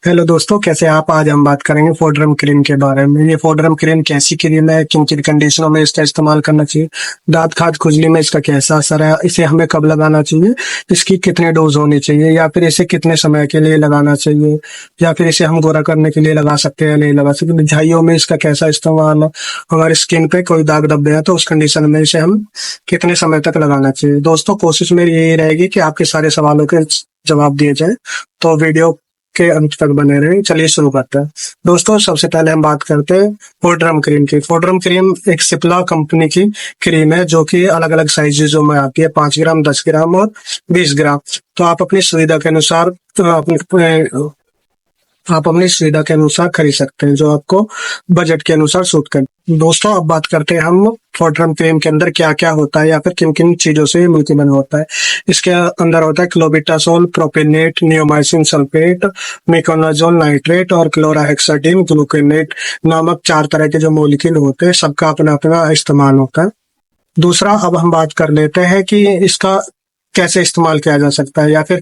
Hello दोस्तों, कैसे आप? आज हम बात करेंगे फोड्रम क्रीम के बारे में। ये फोड्रम क्रीम कैसी क्रीम है, किन किन कंडीशनों में इसका इस्तेमाल करना चाहिए, दांत खाज खुजली में इसका कैसा असर है, इसे हमें कब लगाना चाहिए, इसकी कितने डोज होनी चाहिए, या फिर इसे कितने समय के लिए लगाना चाहिए, या फिर इसे हम गोरा करने के लिए लगा सकते हैं या नहीं लगा सकते, झाइयों में इसका कैसा इस्तेमाल है, हमारी स्किन पे कोई दाग धब्बे हैं तो उस कंडीशन में इसे हम कितने समय तक लगाना चाहिए। दोस्तों, कोशिश मेरी यही रहेगी कि आपके सारे सवालों के जवाब दिए जाए, तो वीडियो के अंत तक बने रहे। चलिए शुरू करते हैं। दोस्तों, सबसे पहले हम बात करते हैं फोड्रम क्रीम की। फोड्रम क्रीम एक सिप्ला कंपनी की क्रीम है जो कि अलग अलग साइजेजों में आती है, 5 ग्राम, 10 ग्राम और 20 ग्राम। तो आप अपनी सुविधा के अनुसार खरीद सकते हैं, जो आपको बजट के अनुसार सूट करे। दोस्तों, अब बात करते हैं हम फोड्रम क्रीम के अंदर क्या क्या होता है या फिर किन किन चीजों से मिलकर बना होता है। इसके अंदर होता है क्लोबिटासोल, प्रोपेनेट, नियोमाइसिन सल्फेट, मेकोनाजोल नाइट्रेट और क्लोराहेक्साडिन ग्लूकेनेट नामक 4 तरह के जो मॉलिक्यूल होते हैं, सबका अपना अपना इस्तेमाल होता है। दूसरा, अब हम बात कर लेते हैं कि इसका कैसे इस्तेमाल किया जा सकता है या फिर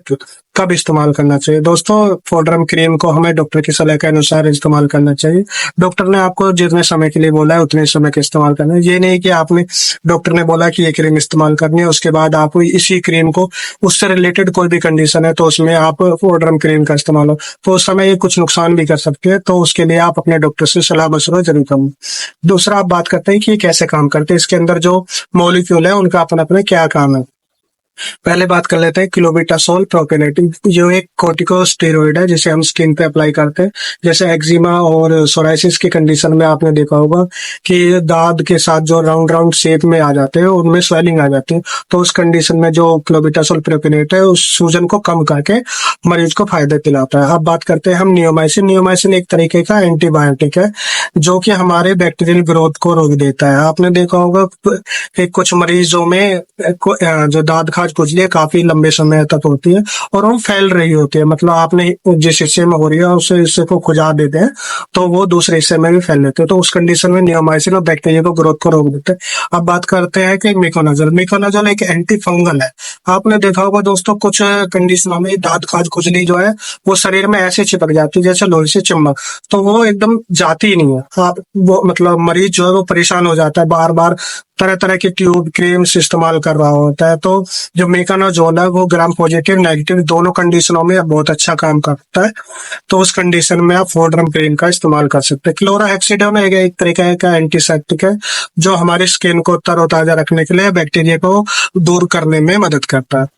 कब इस्तेमाल करना चाहिए। दोस्तों, फोड्रम क्रीम को हमें डॉक्टर की सलाह के अनुसार इस्तेमाल करना चाहिए। डॉक्टर ने आपको जितने समय के लिए बोला है उतने समय के इस्तेमाल करना है। ये नहीं कि आपने डॉक्टर ने बोला कि ये क्रीम इस्तेमाल करनी है, उसके बाद आप इसी क्रीम को, उससे रिलेटेड कोई भी कंडीशन है तो उसमें आप फोड्रम क्रीम का इस्तेमाल हो तो उस समय ये कुछ नुकसान भी कर सकते हैं, तो उसके लिए आप अपने डॉक्टर से सलाह मशवरा जरूर करें। दूसरा, आप बात करते हैं कि ये कैसे काम करते हैं, इसके अंदर जो मॉलिक्यूल है उनका अपना अपना क्या काम है। पहले बात कर लेते हैं क्लोबिटासोल प्रोपेनेट, जो एक कोर्टिकोस्टेरॉइड है जिसे हम स्किन पे अप्लाई करते हैं। जैसे एक्जिमा और सोराइसिस की कंडीशन में आपने देखा होगा कि दांत के साथ जो राउंड राउंड शेप में आ जाते हैं, उनमें स्वेलिंग आ जाती है, तो उस कंडीशन में जो क्लोबिटासोल प्रोपेनेट है उस सूजन को कम करके मरीज को फायदे दिलाता है। अब बात करते हैं हम नियोमाइसिन। नियोमाइसिन एक तरीके का एंटीबायोटिक है जो कि हमारे बैक्टीरियल ग्रोथ को रोक देता है। आपने देखा होगा कि कुछ मरीजों में जो दांत खाज खुजली काफी लंबे समय तक होती है और वो फैल रही होती है, मतलब आपने जिस हिस्से में हो रही है उस हिस्से को खुजा देते हैं तो वो दूसरे हिस्से में भी फैल लेते हैं, तो उस कंडीशन में नियोमाइसिन और बैक्टीरिया को ग्रोथ को रोक देते हैं। अब बात करते हैं कि मिकोनाजोल। मिकोनाजोल एक एंटी फंगल है। आपने देखा होगा दोस्तों, कुछ कंडीशनों में दांत खाज खुजली जो है वो शरीर में ऐसे चिपक जाती है जैसे लोहे से चुम्बक, तो वो एकदम जाती ही नहीं है। आप वो मतलब मरीज जो है वो परेशान हो जाता है, बार बार तरह तरह के ट्यूब क्रीम्स इस्तेमाल कर रहा होता है। तो जो मेकानाजोल है वो ग्राम पॉजिटिव नेगेटिव दोनों कंडीशनों में बहुत अच्छा काम करता है, तो उस कंडीशन में आप फोड्रम क्रीम का इस्तेमाल कर सकते हैं। क्लोराहेक्सिडिन एक तरीके का एंटीसेप्टिक है जो हमारी स्किन को तरोताजा रखने के लिए बैक्टीरिया को दूर करने में मदद करता है।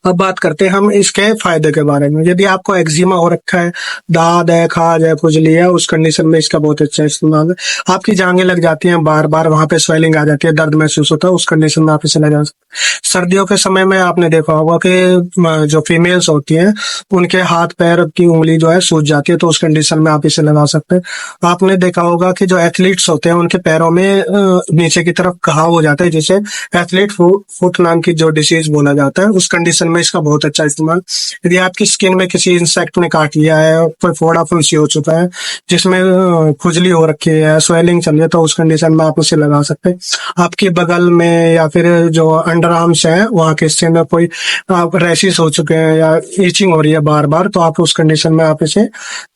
अब बात करते हैं हम इसके फायदे के बारे में। यदि आपको एक्जिमा हो रखा है, दाद है, खाज है, खुजली है, उस कंडीशन में इसका बहुत अच्छा इस्तेमाल है। आपकी जांघें लग जाती हैं बार बार, वहां पे स्वेलिंग आ जाती है, दर्द महसूस होता है, उस कंडीशन में आप इसे लगा सकते हैं। सर्दियों के समय में आपने देखा होगा कि जो फीमेल्स होती हैं उनके हाथ पैर की उंगली जो है सूज जाती है, तो उस कंडीशन में आप इसे लगा सकते हैं। आपने देखा होगा कि जो एथलीट्स होते हैं उनके पैरों में नीचे की तरफ घाव हो जाता है, जिसे एथलीट फुट नाम की जो डिसीज बोला जाता है, उस कंडीशन में इसका बहुत अच्छा इस्तेमाल। यदि आपकी स्किन में किसी इंसेक्ट ने काट लिया है, कोई फोड़ा फुंसी हो चुका है, जिसमें खुजली हो रखी है, स्वेलिंग चल रही है, तो उस कंडीशन में आप उसे लगा सकते हैं। आपके बगल में या फिर जो अंडर आर्म्स है वहां के हिस्से में कोई रैशेस हो चुके हैं या ईचिंग हो रही है बार बार, तो आप उस कंडीशन में आप इसे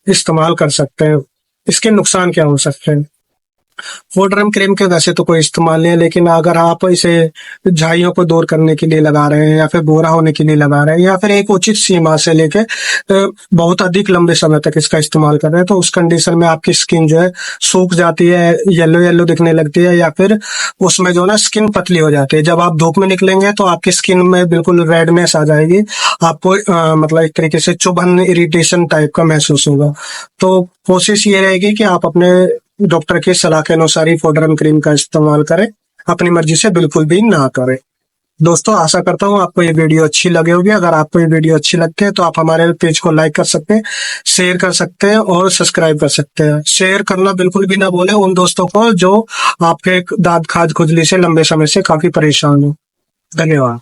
इस्तेमाल कर सकते हैं। इसके नुकसान क्या हो सकते हैं? फोड्रम क्रीम के वैसे तो कोई इस्तेमाल नहीं है, लेकिन अगर आप इसे झाइयों को दूर करने के लिए लगा रहे हैं या फिर गोरा होने के लिए लगा रहे हैं या फिर एक उचित सीमा से लेके बहुत अधिक लंबे समय तक इसका इस्तेमाल कर रहे हैं, तो उस कंडीशन में आपकी स्किन जो है सूख जाती है, येलो येलो दिखने लगती है, या फिर उसमें जो ना स्किन पतली हो जाती है। जब आप धूप में निकलेंगे तो आपकी स्किन में बिल्कुल रेडनेस आ जाएगी, आपको मतलब एक तरीके से चुभन, इरिटेशन टाइप का महसूस होगा। तो कोशिश ये रहेगी कि आप अपने डॉक्टर की सलाह के अनुसार ही फोड्रम क्रीम का इस्तेमाल करें, अपनी मर्जी से बिल्कुल भी ना करें। दोस्तों, आशा करता हूँ आपको ये वीडियो अच्छी लगी होगी। अगर आपको ये वीडियो अच्छी लगती है तो आप हमारे पेज को लाइक कर सकते हैं, शेयर कर सकते हैं और सब्सक्राइब कर सकते हैं। शेयर करना बिल्कुल भी ना भूलें उन दोस्तों को जो आपके दांत खाज खुजली से लंबे समय से काफी परेशान हो। धन्यवाद।